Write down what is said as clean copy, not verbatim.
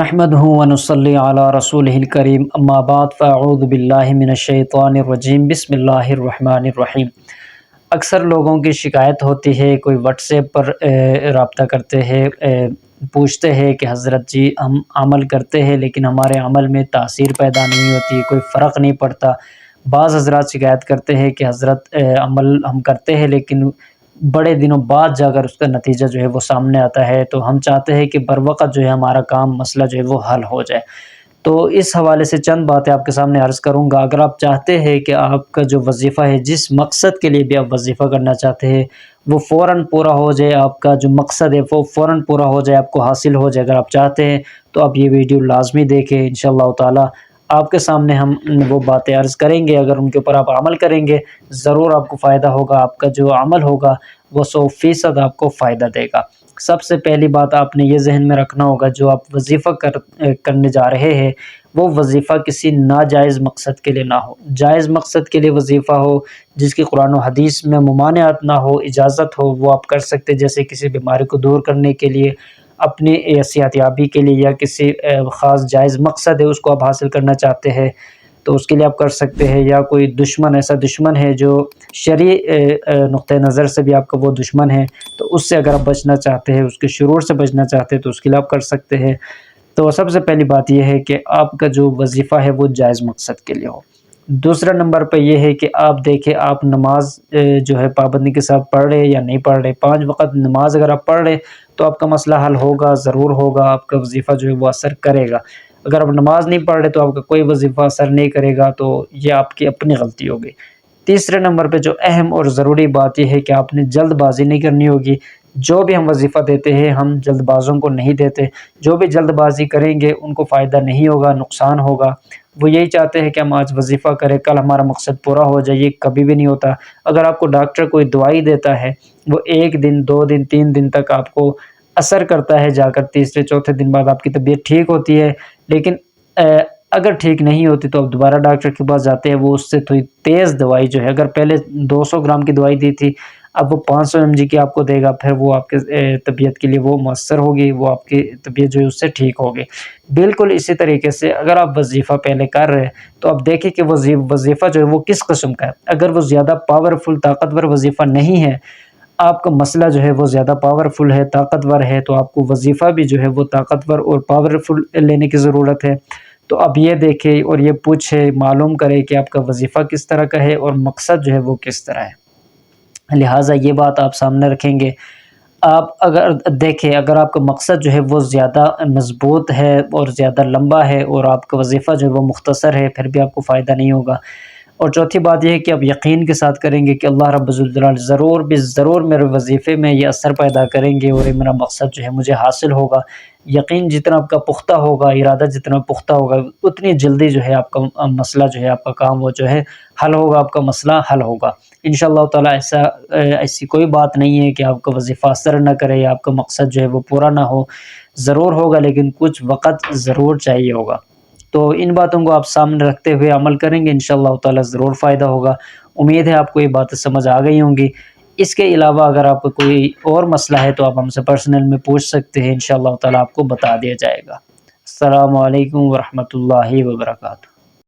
نحمدہ ونصلی علی رسولہ الکریم اما بعد فاعوذ باللہ من الشیطان الرجیم بسم اللہ الرحمن الرحیم۔ اکثر لوگوں کی شکایت ہوتی ہے، کوئی واٹس ایپ پر رابطہ کرتے ہیں، پوچھتے ہیں کہ حضرت جی ہم عمل کرتے ہیں لیکن ہمارے عمل میں تاثیر پیدا نہیں ہوتی، کوئی فرق نہیں پڑتا۔ بعض حضرات شکایت کرتے ہیں کہ حضرت عمل ہم کرتے ہیں لیکن بڑے دنوں بعد جا کر اس کا نتیجہ جو ہے وہ سامنے آتا ہے، تو ہم چاہتے ہیں کہ بروقت جو ہے ہمارا کام مسئلہ جو ہے وہ حل ہو جائے۔ تو اس حوالے سے چند باتیں آپ کے سامنے عرض کروں گا۔ اگر آپ چاہتے ہیں کہ آپ کا جو وظیفہ ہے، جس مقصد کے لیے بھی آپ وظیفہ کرنا چاہتے ہیں، وہ فوراً پورا ہو جائے، آپ کا جو مقصد ہے وہ فوراً پورا ہو جائے، آپ کو حاصل ہو جائے، اگر آپ چاہتے ہیں تو آپ یہ ویڈیو لازمی دیکھیں۔ انشاءاللہ تعالی آپ کے سامنے ہم وہ باتیں عرض کریں گے، اگر ان کے اوپر آپ عمل کریں گے ضرور آپ کو فائدہ ہوگا، آپ کا جو عمل ہوگا وہ 100% آپ کو فائدہ دے گا۔ سب سے پہلی بات آپ نے یہ ذہن میں رکھنا ہوگا، جو آپ وظیفہ کرنے جا رہے ہیں وہ وظیفہ کسی ناجائز مقصد کے لیے نہ ہو، جائز مقصد کے لیے وظیفہ ہو، جس کی قرآن و حدیث میں ممانعت نہ ہو، اجازت ہو، وہ آپ کر سکتے۔ جیسے کسی بیماری کو دور کرنے کے لیے، اپنی صحت یابی کے لیے، یا کسی خاص جائز مقصد ہے اس کو آپ حاصل کرنا چاہتے ہیں تو اس کے لیے آپ کر سکتے ہیں۔ یا کوئی دشمن، ایسا دشمن ہے جو شرعی نقطہ نظر سے بھی آپ کا وہ دشمن ہے، تو اس سے اگر آپ بچنا چاہتے ہیں، اس کے شرور سے بچنا چاہتے ہیں تو اس کے لیے آپ کر سکتے ہیں۔ تو سب سے پہلی بات یہ ہے کہ آپ کا جو وظیفہ ہے وہ جائز مقصد کے لیے ہو۔ دوسرا نمبر پہ یہ ہے کہ آپ دیکھیں آپ نماز جو ہے پابندی کے ساتھ پڑھ رہے یا نہیں پڑھ رہے۔ 5 وقت نماز اگر آپ پڑھ رہے تو آپ کا مسئلہ حل ہوگا، ضرور ہوگا، آپ کا وظیفہ جو ہے وہ اثر کرے گا۔ اگر آپ نماز نہیں پڑھ رہے تو آپ کا کوئی وظیفہ اثر نہیں کرے گا، تو یہ آپ کی اپنی غلطی ہوگی۔ تیسرے نمبر پہ جو اہم اور ضروری بات یہ ہے کہ آپ نے جلد بازی نہیں کرنی ہوگی۔ جو بھی ہم وظیفہ دیتے ہیں ہم جلد بازوں کو نہیں دیتے، جو بھی جلد بازی کریں گے ان کو فائدہ نہیں ہوگا، نقصان ہوگا۔ وہ یہی چاہتے ہیں کہ ہم آج وظیفہ کریں، کل ہمارا مقصد پورا ہو جائے، یہ کبھی بھی نہیں ہوتا۔ اگر آپ کو ڈاکٹر کوئی دوائی دیتا ہے، وہ 1 دن 2 دن 3 دن تک آپ کو اثر کرتا ہے، جا کر تیسرے چوتھے دن بعد آپ کی طبیعت ٹھیک ہوتی ہے، لیکن اگر ٹھیک نہیں ہوتی تو آپ دوبارہ ڈاکٹر کے پاس جاتے ہیں، وہ اس سے تھوڑی تیز دوائی جو ہے، اگر پہلے 200 گرام کی دوائی دی تھی اب وہ 500 mg کی آپ کو دے گا، پھر وہ آپ کے طبیعت کے لیے وہ مؤثر ہوگی، وہ آپ کی طبیعت جو ہے اس سے ٹھیک ہوگی۔ بالکل اسی طریقے سے اگر آپ وظیفہ پہلے کر رہے ہیں تو آپ دیکھیں کہ وظیفہ جو ہے وہ کس قسم کا ہے۔ اگر وہ زیادہ پاورفل طاقتور وظیفہ نہیں ہے، آپ کا مسئلہ جو ہے وہ زیادہ پاورفل ہے، طاقتور ہے، تو آپ کو وظیفہ بھی جو ہے وہ طاقتور اور پاورفل لینے کی ضرورت ہے۔ تو اب یہ دیکھیں اور یہ پوچھیں، معلوم کریں کہ آپ کا وظیفہ کس طرح کا ہے اور مقصد جو ہے وہ کس طرح ہے۔ لہٰذا یہ بات آپ سامنے رکھیں گے۔ آپ اگر دیکھیں، اگر آپ کا مقصد جو ہے وہ زیادہ مضبوط ہے اور زیادہ لمبا ہے اور آپ کا وظیفہ جو ہے وہ مختصر ہے، پھر بھی آپ کو فائدہ نہیں ہوگا۔ اور چوتھی بات یہ ہے کہ آپ یقین کے ساتھ کریں گے کہ اللہ رب الجلال ضرور بھی ضرور میرے وظیفے میں یہ اثر پیدا کریں گے اور یہ میرا مقصد جو ہے مجھے حاصل ہوگا۔ یقین جتنا آپ کا پختہ ہوگا، ارادہ جتنا پختہ ہوگا، اتنی جلدی جو ہے آپ کا مسئلہ جو ہے، آپ کا کام وہ جو ہے حل ہوگا، آپ کا مسئلہ حل ہوگا انشاءاللہ تعالی۔ ایسی کوئی بات نہیں ہے کہ آپ کا وظیفہ اثر نہ کرے یا آپ کا مقصد جو ہے وہ پورا نہ ہو، ضرور ہوگا، لیکن کچھ وقت ضرور چاہیے ہوگا۔ تو ان باتوں کو آپ سامنے رکھتے ہوئے عمل کریں گے انشاءاللہ تعالی ضرور فائدہ ہوگا۔ امید ہے آپ کو یہ باتیں سمجھ آ گئی ہوں گی۔ اس کے علاوہ اگر آپ کو کوئی اور مسئلہ ہے تو آپ ہم سے پرسنل میں پوچھ سکتے ہیں، انشاءاللہ تعالی آپ کو بتا دیا جائے گا۔ السلام علیکم ورحمۃ اللہ وبرکاتہ۔